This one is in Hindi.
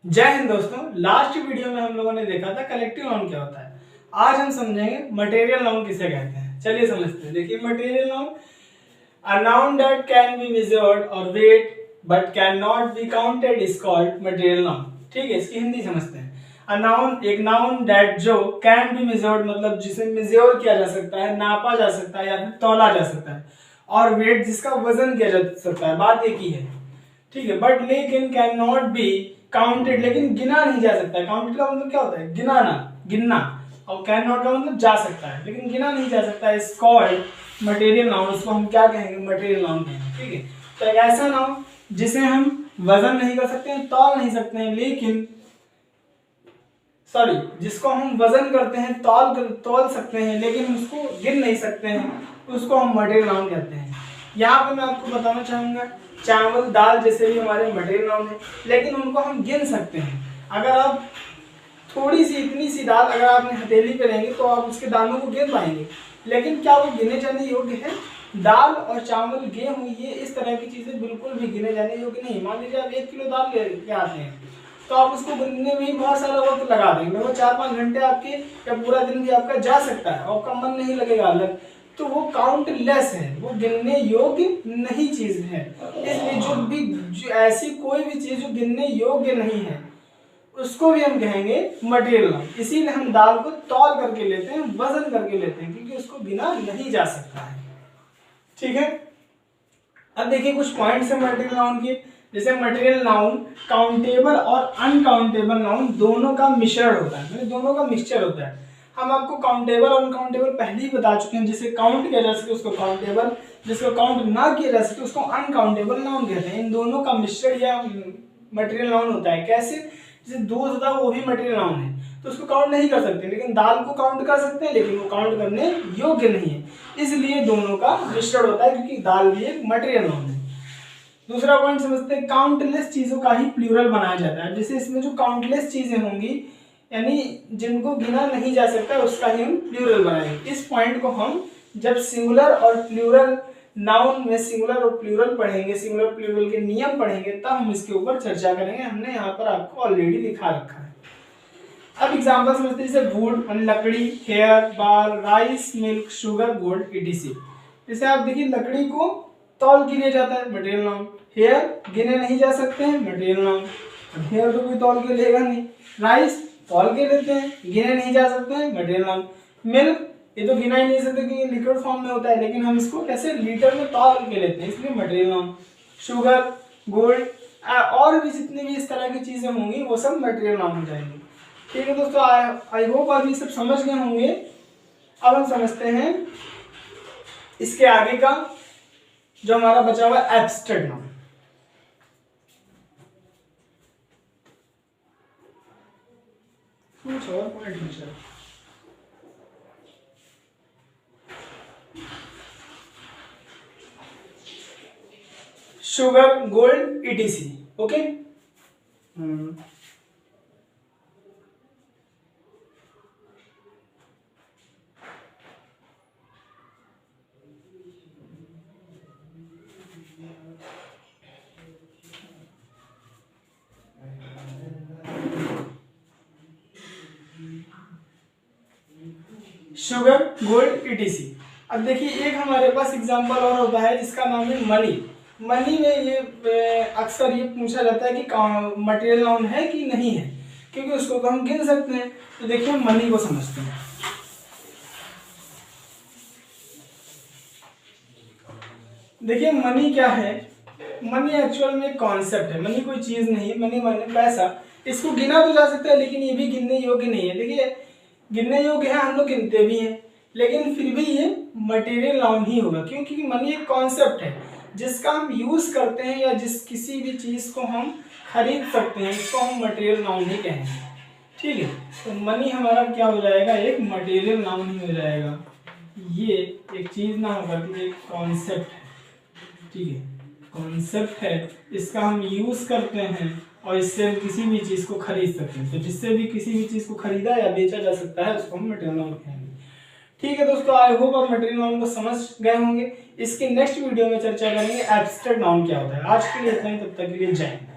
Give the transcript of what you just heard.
जय हिंद दोस्तों। लास्ट वीडियो में हम लोगों ने देखा था कलेक्टिव नाउन क्या होता है। आज हम समझेंगे मटेरियल नाउन किसे कहते हैं। चलिए समझते हैं। देखिए material noun, a noun that can be measured और weight but can not be counted is called material noun. ठीक है, इसकी हिंदी समझते हैं। अ नाउन, एक नाउन दैट जो कैन बी मेजर्ड मतलब जिसे मेजर किया जा सकता है, नापा जा सकता है या फिर तौला जा सकता है, और वेट जिसका वजन किया जा सकता है, बात एक ही है। ठीक है, बट लेकिन कैन नॉट बी काउंटेड, लेकिन गिना नहीं जा सकता है। काउंटेड का मतलब क्या होता है? गिनाना, गिनना। और कैन नॉट का मतलब जा सकता है लेकिन गिना नहीं जा सकता है। Is called material noun. उसको हम क्या कहेंगे? मटेरियल नाउन कहेंगे। ठीक है, तो एक ऐसा नाउन जिसे हम वजन नहीं कर सकते हैं, तौल नहीं सकते हैं, लेकिन जिसको हम वजन करते हैं, तौल सकते हैं, लेकिन उसको गिन नहीं सकते हैं, उसको हम मटेरियल नाउन कहते हैं। यहाँ पे मैं आपको बताना चाहूंगा, चावल दाल जैसे भी हमारे मटेरियल नाउन है, लेकिन उनको हम गिन सकते हैं। अगर आप थोड़ी सी, इतनी सी दाल अगर आपने हथेली पे लेंगे तो आप उसके दानों को गिन पाएंगे, लेकिन क्या वो गिने जाने योग्य है? दाल और चावल, गेहूं, ये इस तरह की चीजें बिल्कुल भी गिने जाने योग्य नहीं। मान लीजिए आप 1 किलो दाल लेके आते हैं तो आप उसको गिनने में ही बहुत सारा वक्त लगा देंगे, वो 4-5 घंटे आपके या पूरा दिन भी आपका जा सकता है, आपका मन नहीं लगेगा अलग, तो वो काउंट लेस है, वो गिनने योग्य नहीं चीज है। इसलिए जो ऐसी कोई भी चीज जो गिनने योग्य नहीं है उसको भी हम कहेंगे मटेरियल नाउन। इसीलिए हम दाल को तौल करके लेते हैं, वजन करके लेते हैं, क्योंकि उसको गिना नहीं जा सकता है। ठीक है, अब देखिए कुछ पॉइंट्स है मटेरियल नाउन के। जैसे मटेरियल नाउन काउंटेबल और अनकाउंटेबल नाउन दोनों का मिश्रण होता है, मतलब दोनों का मिक्सचर होता है। हम आपको काउंटेबल और अनकाउंटेबल पहले ही बता चुके हैं। जिसे काउंट किया जा सके उसको काउंटेबल, जिसको काउंट ना किया जा सके उसको अनकाउंटेबल नाउन कहते हैं। इन दोनों का मिश्रण या मटेरियल नाउन होता है। कैसे? जैसे दूध होता है वो भी मटेरियल नाउन है, तो उसको काउंट नहीं कर सकते, लेकिन दाल को काउंट कर सकते हैं, लेकिन वो काउंट करने योग्य नहीं है। इसलिए दोनों का मिश्रण होता है, क्योंकि दाल भी एक मटेरियल नाउन है। दूसरा पॉइंट समझते हैं, काउंटलेस चीजों का ही प्लूरल बनाया जाता है। जैसे इसमें जो काउंटलेस चीजें होंगी, यानी जिनको गिना नहीं जा सकता, उसका ही हम प्लूरल बनाएंगे। इस पॉइंट को हम जब सिंगुलर और प्लूरल नाउन में सिंगुलर और प्लूरल पढ़ेंगे, सिंगुलर प्लूरल के नियम पढ़ेंगे, तब हम इसके ऊपर चर्चा करेंगे। हमने यहाँ पर आपको ऑलरेडी लिखा रखा है। अब एग्जाम्पल समझते हैं, जैसे वुड लकड़ी, हेयर बाल, rice milk, sugar gold etc। जैसे आप देखिए लकड़ी को तौल के लिए जाता है, मटेरियल नाउन। हेयर गिने नहीं जा सकते हैं, मटेरियल नाउन। हेयर तो कोई तौल के लेगा नहीं। राइस तौल के लेते हैं, गिने नहीं जा सकते हैं, मटेरियल नाउन। मिल्क ये तो गिना ही नहीं सकते क्योंकि लिक्विड फॉर्म में होता है, लेकिन हम इसको कैसे लीटर में तौल के लेते हैं, इसलिए मटेरियल नाउन। शुगर गोल्ड और भी जितनी भी इस तरह की चीजें होंगी वो सब मटेरियल नाउन हो जाएंगी। ठीक है दोस्तों, आई होप आप ये सब समझ गए होंगे। अब हम समझते हैं इसके आगे का जो हमारा बचा हुआ एब्स्ट्रैक्ट नाउन। कुछ और पॉइंट पूछा, sugar gold etc। Okay, sugar gold etc। अब देखिए एक हमारे पास एग्जांपल और होता है जिसका नाम है मनी। मनी में ये अक्सर ये पूछा जाता है कि मटेरियल नाउन है कि नहीं है, क्योंकि उसको तो हम गिन सकते हैं। तो देखिए मनी को समझते हैं। देखिए मनी क्या है? मनी एक्चुअल में एक कॉन्सेप्ट है। मनी कोई चीज नहीं है, मनी माने पैसा। इसको गिना तो जा सकता है, लेकिन ये भी गिनने योग्य नहीं है। देखिए गिनने योग्य है, हम लोग गिनते भी हैं, लेकिन फिर भी ये मटेरियल नाउन ही होगा, क्योंकि मनी एक कॉन्सेप्ट है जिसका हम यूज करते हैं, या किसी भी चीज को हम खरीद सकते हैं, इसको हम मटेरियल नाउन ही कहेंगे। ठीक है, तो मनी हमारा क्या हो जाएगा? एक मटेरियल नाउन ही हो जाएगा। ये एक चीज ना होकर एक कॉन्सेप्ट है। ठीक है, कॉन्सेप्ट है, इसका हम यूज करते हैं और इससे हम किसी भी चीज को खरीद सकते हैं। तो जिससे भी किसी भी चीज को खरीदा या बेचा जा सकता है उसको हम मटेरियल नाउन कहेंगे। ठीक है दोस्तों, आई होप आप मटेरियल नाउन को समझ गए होंगे। इसके नेक्स्ट वीडियो में चर्चा करेंगे एब्स्ट्रैक्ट नाउन क्या होता है। आज के लिए इतना ही, तब तक के लिए जय हिंद।